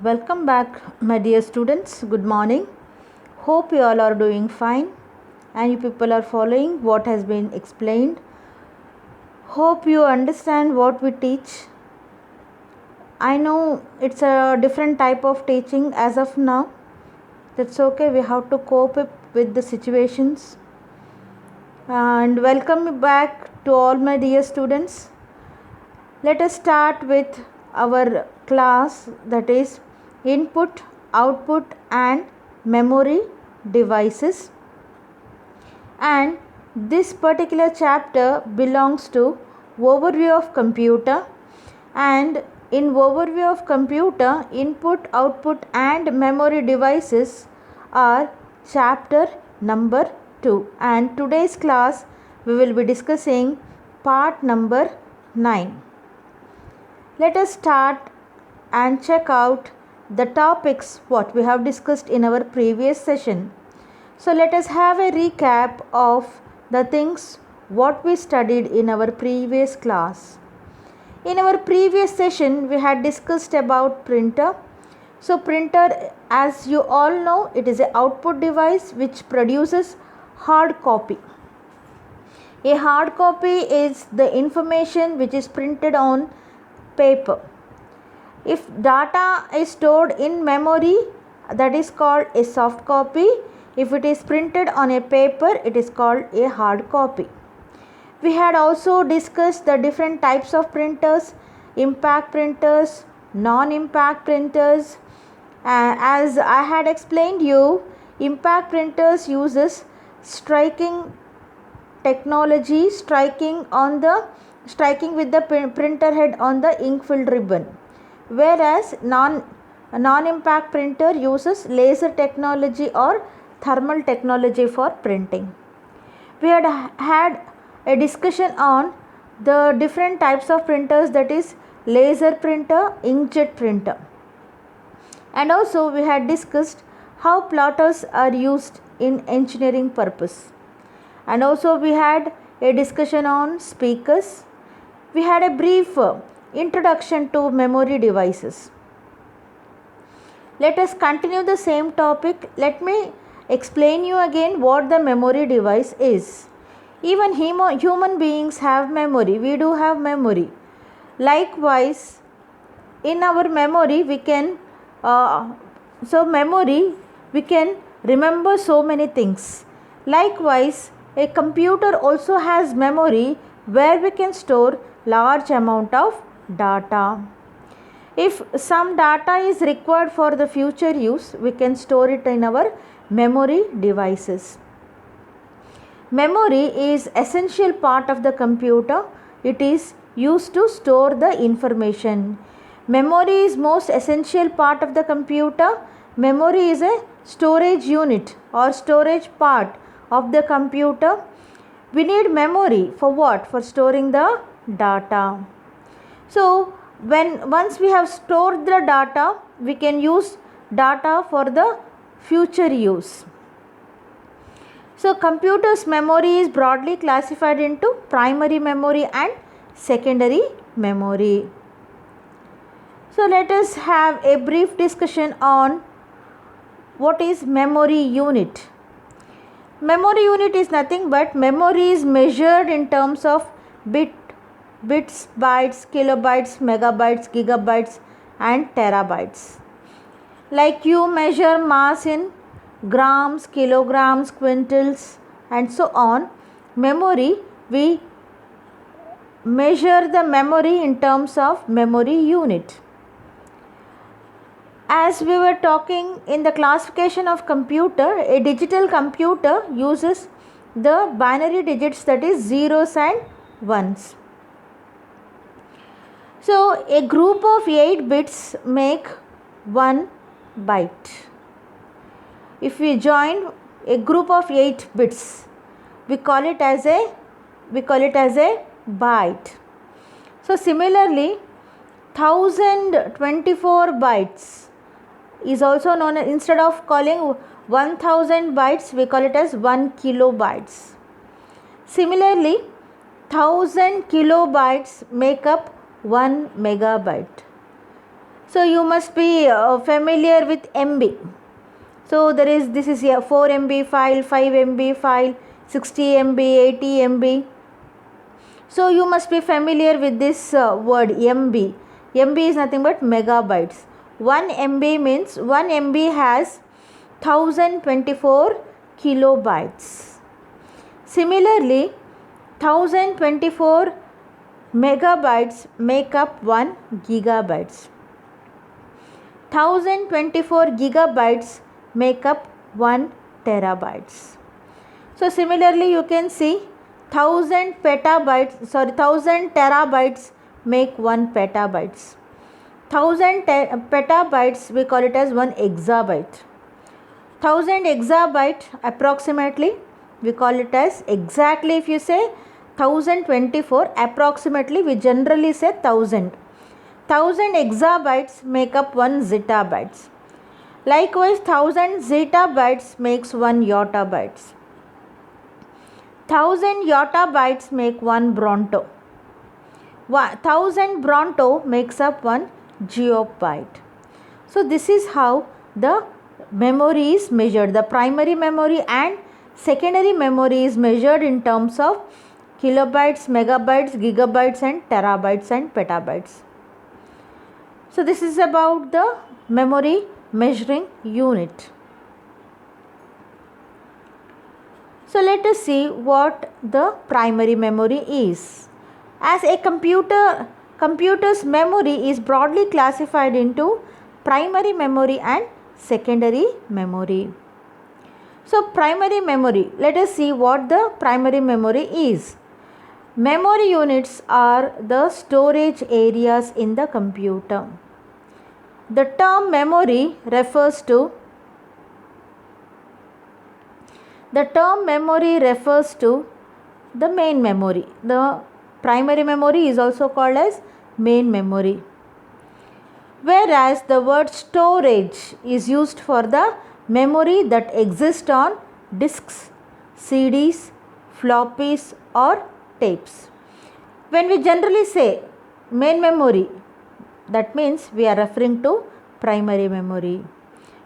Welcome back, my dear students. Good morning. Hope you all are doing fine and you people are following what has been explained. Hope you understand what we teach. I know it's a different type of teaching as of now. That's okay. We have to cope up with the situations. And welcome back to all my dear students. Let us start with our class, that is input, output and memory devices. And this particular chapter belongs to overview of computer, and in overview of computer, input, output and memory devices are chapter number 2, and today's class we will be discussing part number 9. Let us start and check out the topics what we have discussed in our previous session. So let us have a recap of the things what we studied in our previous class. In our previous session we had discussed about printer. So printer, as you all know, it is an output device which produces hard copy. A hard copy is the information which is printed on paper. If data is stored in memory, that is called a soft copy. If it is printed on a paper, it is called a hard copy. We had also discussed the different types of printers, impact printers, non-impact printers. As I had explained you, impact printers uses striking technology, striking with the printer head on the ink filled ribbon, whereas non-impact printer uses laser technology or thermal technology for printing. We had a discussion on the different types of printers, that is laser printer, inkjet printer, and also we had discussed how plotters are used in engineering purpose, and also we had a discussion on speakers. We had a brief introduction to memory devices. Let us continue the same topic. Let me explain you again what the memory device is. Even human beings have memory. We do have memory. Likewise, in our memory we can we can remember so many things. Likewise, a computer also has memory where we can store large amount of data. If some data is required for the future use, we can store it in our memory devices. Memory is essential part of the computer. It is used to store the information. Memory is most essential part of the computer. Memory is a storage unit or storage part of the computer. We need memory for what? For storing the data. So once we have stored the data, we can use data for the future use. So computer's memory is broadly classified into primary memory and secondary memory. So let us have a brief discussion on what is memory unit. Memory unit is nothing but memory is measured in terms of bits, bytes, kilobytes, megabytes, gigabytes and terabytes. Like you measure mass in grams, kilograms, quintals and so on. Memory, we measure the memory in terms of memory unit. As we were talking in the classification of computer, a digital computer uses the binary digits, that is zeros and ones. So a group of 8 bits make 1 byte. If we join a group of 8 bits, we call it as a byte. So similarly, 1024 bytes is also known as, instead of calling 1000 bytes, we call it as 1 kilobytes. Similarly, 1000 kilobytes make up 1 megabyte. So you must be familiar with MB. So this is a 4 MB file, 5 MB file, 60 MB, 80 MB. So you must be familiar with this word MB. MB is nothing but megabytes. 1 MB means 1 MB has 1024 kilobytes. Similarly, 1024 megabytes make up 1 gigabytes. 1024 gigabytes make up 1 terabytes. So similarly, you can see 1000 terabytes make 1 petabytes. 1000 petabytes, we call it as 1 exabyte. 1000 exabyte approximately, we call it as, exactly if you say 1024, approximately we generally say 1000. 1000 exabytes make up 1 zettabytes. Likewise, 1000 zettabytes makes 1 yottabytes. 1000 yottabytes make 1 Bronto. 1000 Bronto makes up 1 geobyte. So this is how the memory is measured. The primary memory and secondary memory is measured in terms of kilobytes, megabytes, gigabytes and terabytes and petabytes. So this is about the memory measuring unit. So let us see what the primary memory is. As a computer's memory is broadly classified into primary memory and secondary memory. So primary memory, let us see what the primary memory is. Memory units are the storage areas in the computer. The term memory refers to the main memory. The primary memory is also called as main memory. Whereas the word storage is used for the memory that exists on disks, CDs, floppies or tapes. When we generally say main memory, that means we are referring to primary memory.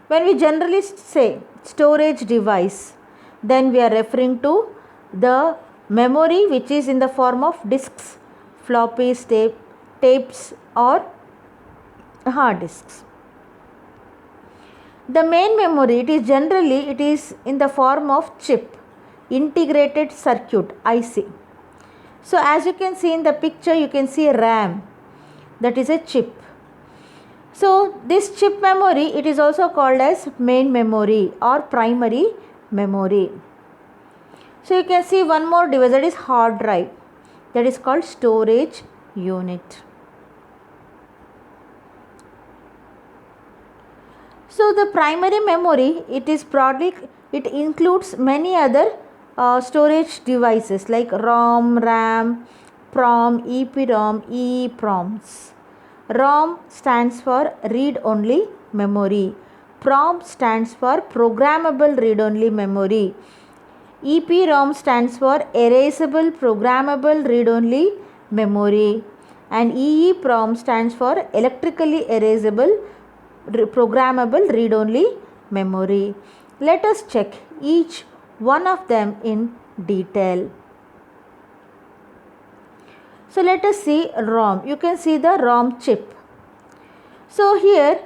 When we generally say storage device, then we are referring to the memory which is in the form of disks, floppies, tapes or hard disks. The main memory, it is in the form of chip, integrated circuit, IC. So as you can see in the picture, you can see a RAM, that is a chip. So this chip memory, it is also called as main memory or primary memory. So you can see one more device, that is hard drive, that is called storage unit. So the primary memory, it includes many other storage devices like ROM, RAM, PROM, EPROM, EEPROMs. ROM stands for read only memory. PROM stands for programmable read only memory. EPROM stands for erasable programmable read only memory. And EEPROM stands for electrically erasable programmable read only memory. Let us check each one of them in detail. So let us see ROM. You can see the ROM chip. So here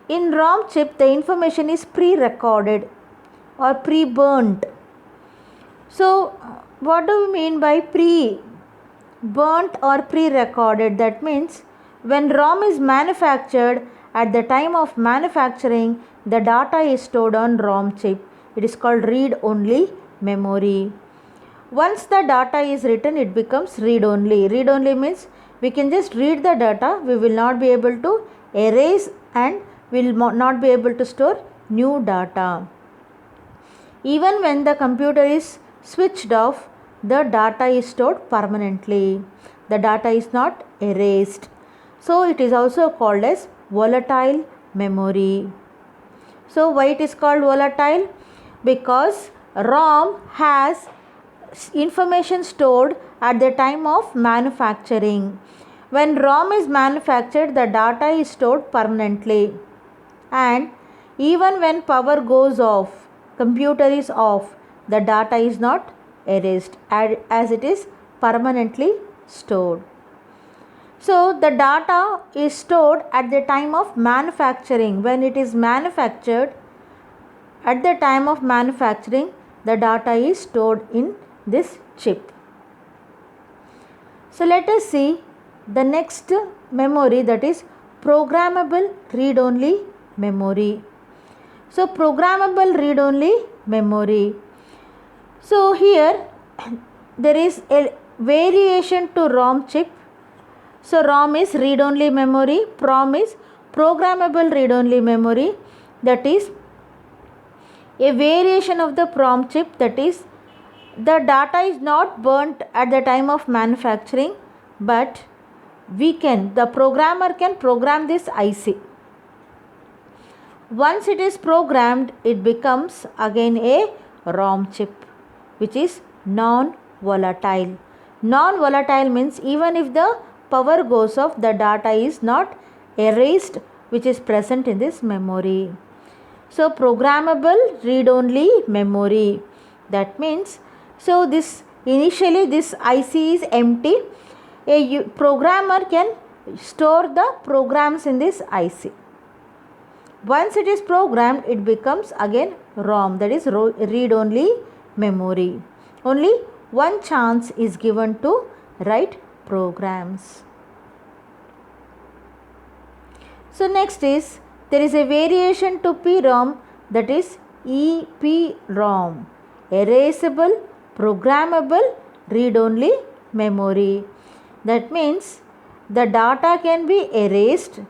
in ROM chip, the information is pre-recorded or pre-burnt. So what do we mean by pre-burnt or pre-recorded? That means when ROM is manufactured, at the time of manufacturing, the data is stored on ROM chip. It is called read-only memory. Once the data is written, it becomes read-only. Read-only means we can just read the data. We will not be able to erase and will not be able to store new data. Even when the computer is switched off, the data is stored permanently. The data is not erased. So it is also called as volatile memory. So why it is called volatile? Because ROM has information stored at the time of manufacturing. When ROM is manufactured, the data is stored permanently, and even when power goes off, computer is off, the data is not erased as it is permanently stored. So the data is stored at the time of manufacturing. When it is manufactured, at the time of manufacturing, the data is stored in this chip. So let us see the next memory, that is programmable read-only memory. So programmable read-only memory. So here there is a variation to ROM chip. So ROM is read-only memory, PROM is programmable read-only memory, that is a variation of the PROM chip, that is the data is not burnt at the time of manufacturing, but the programmer can program this IC. Once it is programmed, it becomes again a ROM chip, which is non-volatile. Non-volatile means even if the power goes off, the data is not erased, which is present in this memory. So programmable read-only memory. That means, so this initially this IC is empty. A programmer can store the programs in this IC. Once it is programmed, it becomes again ROM, that is read-only memory. Only one chance is given to write programs. So next is, there is a variation to PROM, that is EPROM, erasable programmable read-only memory. That means the data can be erased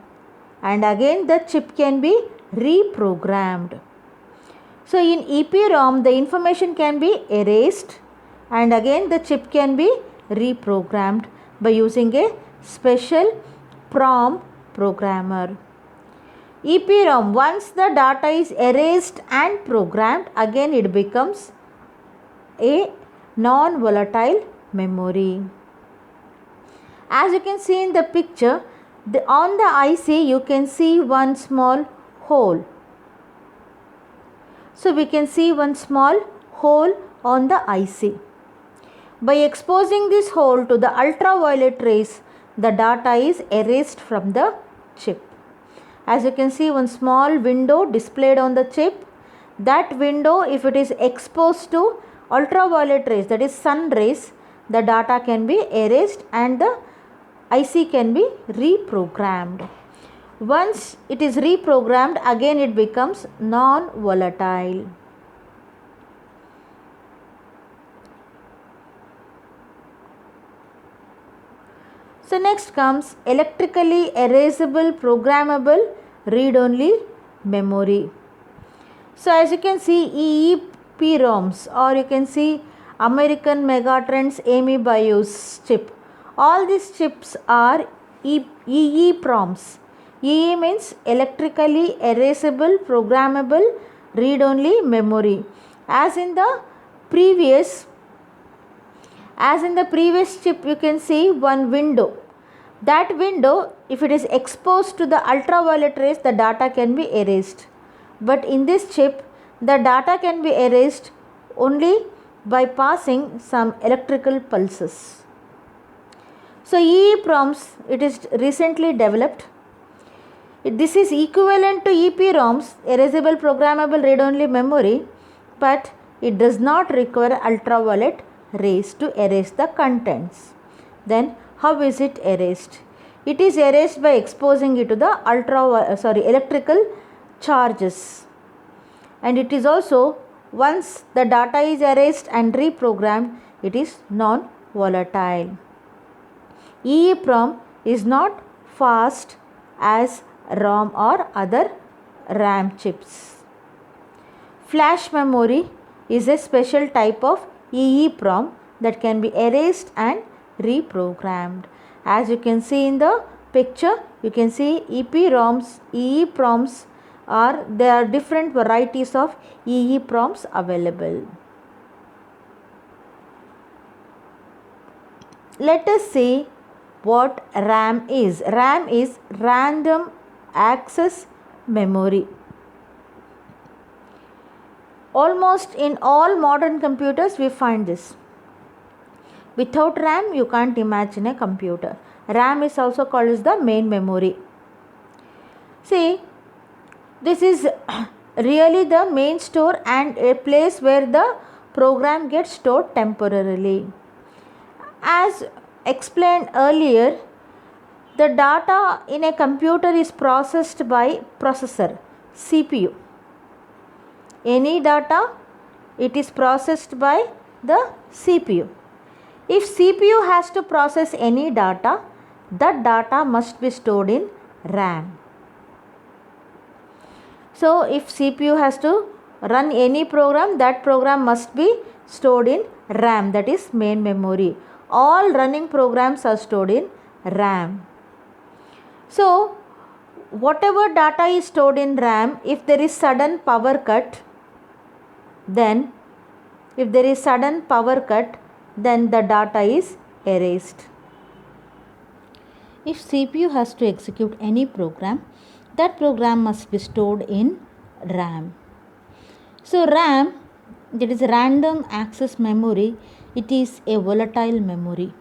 and again the chip can be reprogrammed. So in EPROM, the information can be erased and again the chip can be reprogrammed by using a special PROM programmer. EPROM, once the data is erased and programmed, again it becomes a non-volatile memory. As you can see in the picture, on the IC you can see one small hole. So we can see one small hole on the IC. By exposing this hole to the ultraviolet rays, the data is erased from the chip. As you can see, one small window displayed on the chip. That window, if it is exposed to ultraviolet rays, that is sun rays, the data can be erased and the IC can be reprogrammed. Once it is reprogrammed, again it becomes non-volatile. So next comes electrically erasable programmable read-only memory. So as you can see, EEPROMs, or you can see American Megatrends AMI BIOS chip. All these chips are EEPROMs. EE means electrically erasable programmable read-only memory. As in the previous chip, you can see one window. That window, if it is exposed to the ultraviolet rays, the data can be erased. But in this chip, the data can be erased only by passing some electrical pulses. So EEPROMs, it is recently developed. This is equivalent to EPROMs, erasable programmable read-only memory, but it does not require ultraviolet rays to erase the contents. Then how is it erased? It is erased by exposing it to the electrical charges. And it is also, once the data is erased and reprogrammed, it is non-volatile. EEPROM is not fast as ROM or other RAM chips. Flash memory is a special type of EEPROM that can be erased and reprogrammed. As you can see in the picture, you can see EEPROMs there are different varieties of EEPROMs available. Let us see what RAM is. RAM is random access memory. Almost in all modern computers we find this. Without RAM you can't imagine a computer. RAM is also called as the main memory. See, this is really the main store and a place where the program gets stored temporarily. As explained earlier, the data in a computer is processed by processor, CPU. Any data, it is processed by the CPU. If CPU has to process any data, that data must be stored in RAM. So if CPU has to run any program, that program must be stored in RAM, that is main memory. All running programs are stored in RAM. So whatever data is stored in RAM, if there is sudden power cut, then the data is erased. If CPU has to execute any program, that program must be stored in RAM. So RAM, that is random access memory, it is a volatile memory.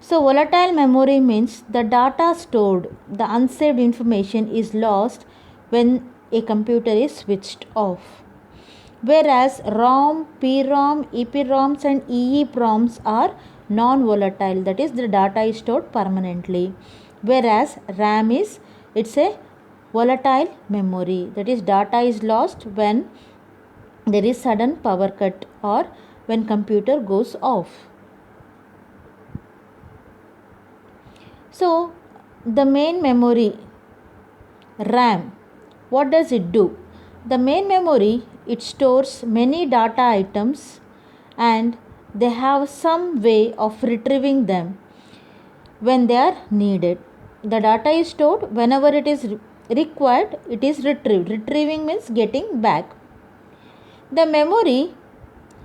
So volatile memory means the data stored, the unsaved information is lost when a computer is switched off. Whereas ROM, PROM, EPROMs and EEPROMs are non-volatile, that is the data is stored permanently. Whereas RAM is, it's a volatile memory, that is data is lost when there is sudden power cut or when computer goes off. So the main memory RAM, what does it do? The main memory, it stores many data items and they have some way of retrieving them when they are needed. The data is stored, whenever it is required, it is retrieved. Retrieving means getting back. The memory,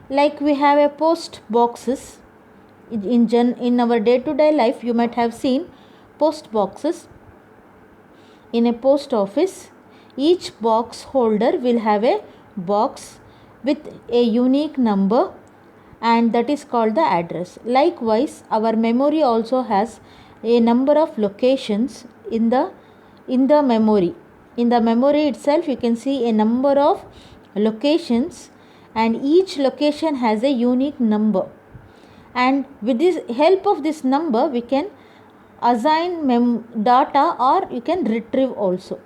like we have a post boxes in our day-to-day life, you might have seen post boxes in a post office. Each box holder will have a box with a unique number and that is called the address. Likewise, our memory also has a number of locations in the memory. In the memory itself you can see a number of locations and each location has a unique number, and with this help of this number we can assign data or you can retrieve also.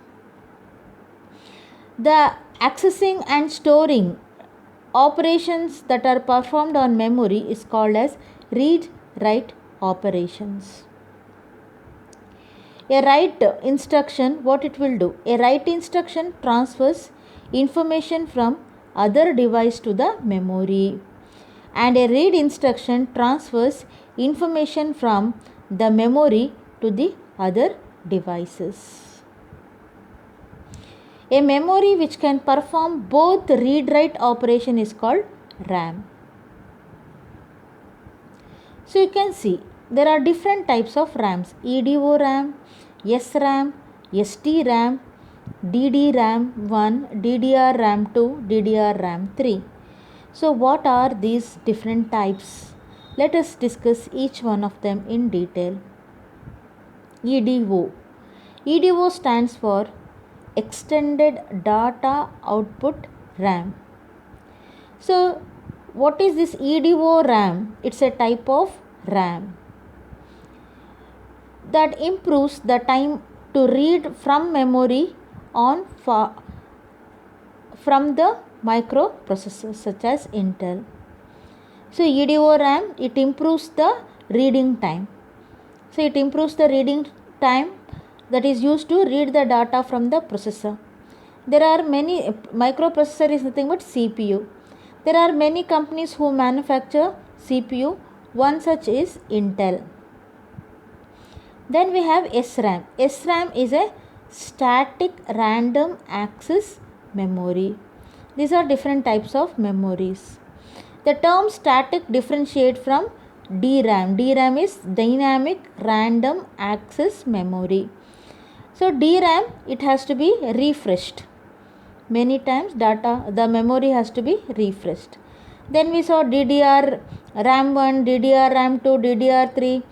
The accessing and storing operations that are performed on memory is called as read-write operations. A write instruction, what it will do? A write instruction transfers information from other device to the memory, and a read instruction transfers information from the memory to the other devices. A memory which can perform both read-write operation is called RAM. So you can see there are different types of RAMs: EDO RAM, SRAM, STRAM, DDRAM1, DDR-RAM2, DDR-RAM3. So what are these different types? Let us discuss each one of them in detail. EDO. EDO stands for Extended Data Output RAM. So what is this EDO RAM? It's a type of RAM that improves the time to read from memory on from the microprocessors such as Intel. So EDO RAM, it improves the reading time. So it improves the reading time that is used to read the data from the processor. There are many, microprocessor is nothing but CPU. There are many companies who manufacture CPU. One such is Intel. Then we have SRAM. SRAM is a static random access memory. These are different types of memories. The term static differentiate from DRAM. DRAM is dynamic random access memory. So DRAM, it has to be refreshed. Many times the memory has to be refreshed. Then we saw DDR RAM 1, DDR RAM 2, DDR 3.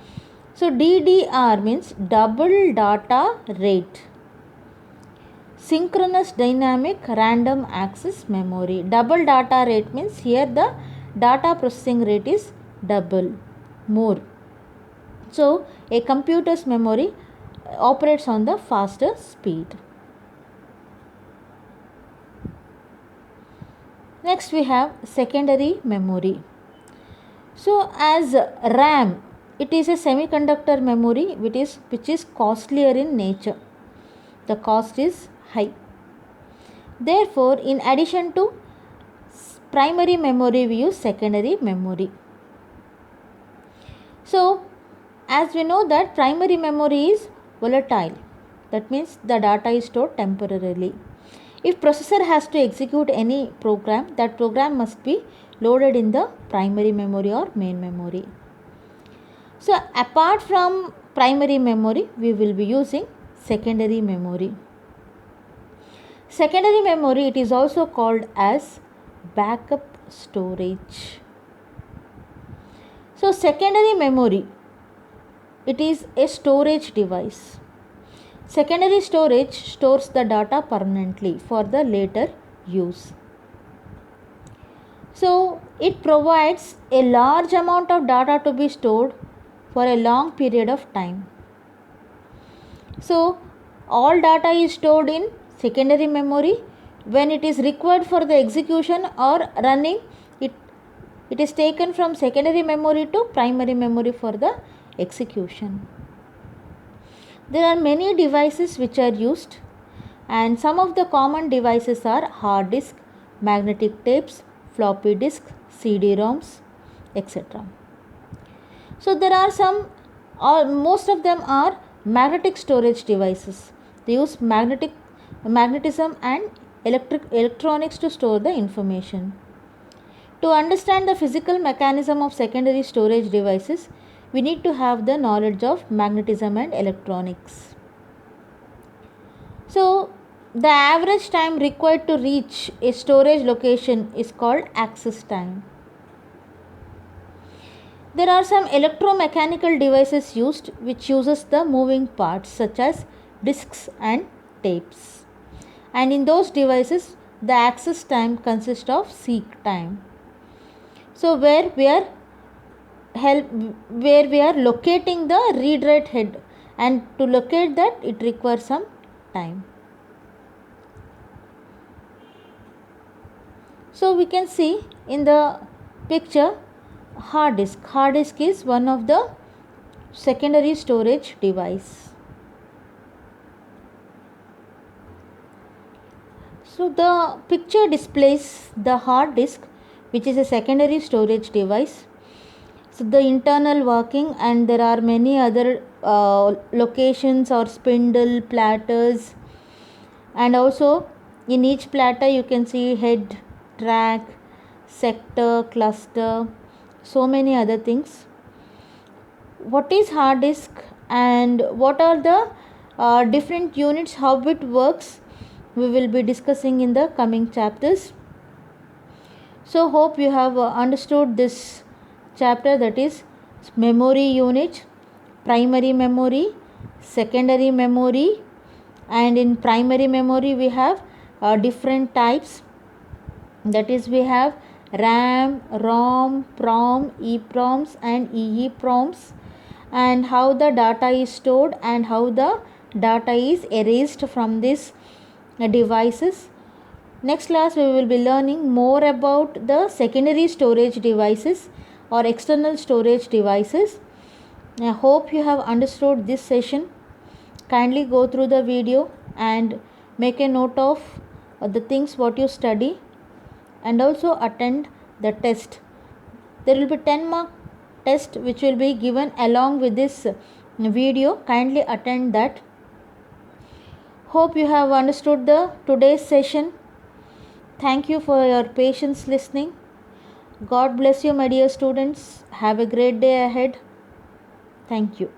So DDR means double data rate. Synchronous dynamic random access memory. Double data rate means here the data processing rate is double, more. So a computer's memory operates on the faster speed. Next we have secondary memory. So as RAM, it is a semiconductor memory which is costlier in nature. The cost is high. Therefore, in addition to primary memory, we use secondary memory. So, as we know that primary memory is volatile. That means the data is stored temporarily. If processor has to execute any program, that program must be loaded in the primary memory or main memory. So, apart from primary memory, we will be using secondary memory. Secondary memory, it is also called as backup storage. So secondary memory, it is a storage device. Secondary storage stores the data permanently for the later use. So it provides a large amount of data to be stored for a long period of time. So all data is stored in secondary memory. When it is required for the execution or running, it is taken from secondary memory to primary memory for the execution. There are many devices which are used, and some of the common devices are hard disk, magnetic tapes, floppy disk, CD-ROMs, etc. So there are most of them are magnetic storage devices. They use magnetism and electronics to store the information. To understand the physical mechanism of secondary storage devices, we need to have the knowledge of magnetism and electronics. So, the average time required to reach a storage location is called access time. There are some electromechanical devices used which uses the moving parts such as disks and tapes. And in those devices, the access time consists of seek time. So where we are locating the read write head, and to locate that it requires some time. So we can see in the picture hard disk. Hard disk is one of the secondary storage device. So the picture displays the hard disk, which is a secondary storage device. So the internal working, and there are many other locations or spindle platters, and also in each platter you can see head, track, sector, cluster, so many other things. What is hard disk and what are the different units, how it works, we will be discussing in the coming chapters. So hope you have understood this chapter, that is memory unit, primary memory, secondary memory, and in primary memory we have different types, that is we have RAM, ROM, PROM, EPROMs and EEPROMs, and how the data is stored and how the data is erased from these devices. Next class we will be learning more about the secondary storage devices or external storage devices. I hope you have understood this session. Kindly go through the video and make a note of the things what you study, and also attend the test. There will be 10-mark test which will be given along with this video. Kindly attend that. Hope you have understood the today's session. Thank you for your patience listening. God bless you, my dear students. Have a great day ahead. Thank you.